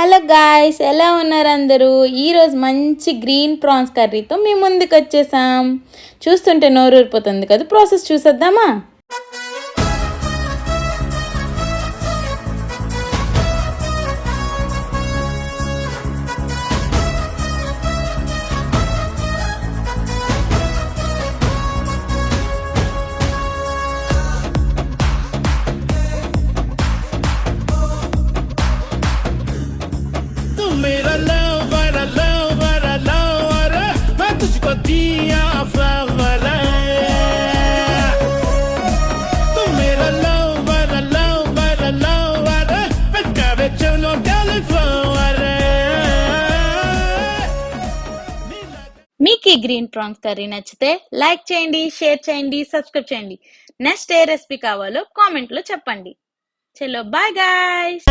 Hello guys, ఎలా ఉన్నారు అందరూ? ఈరోజు మంచి గ్రీన్ ప్రాన్స్ కర్రీతో మీ ముందుకు వచ్చేసాం. చూస్తుంటే నోరు ఊరిపోతుంది కదా. ప్రాసెస్ చూసేద్దామా? मेरा लवर मैं तुझको दिया फ्लावर तू मेरा लवर मैं कभी चलो कैलीफ्लावर మీకు ఈ గ్రీన్ ప్రాన్స్ కర్రీ నచ్చితే లైక్ చేయండి, షేర్ చేయండి, సబ్స్క్రైబ్ చేయండి. నెక్స్ట్ ఏ రెసిపీ కావాలో కామెంట్లో చెప్పండి. చలో బాయ్ గాయ్స్.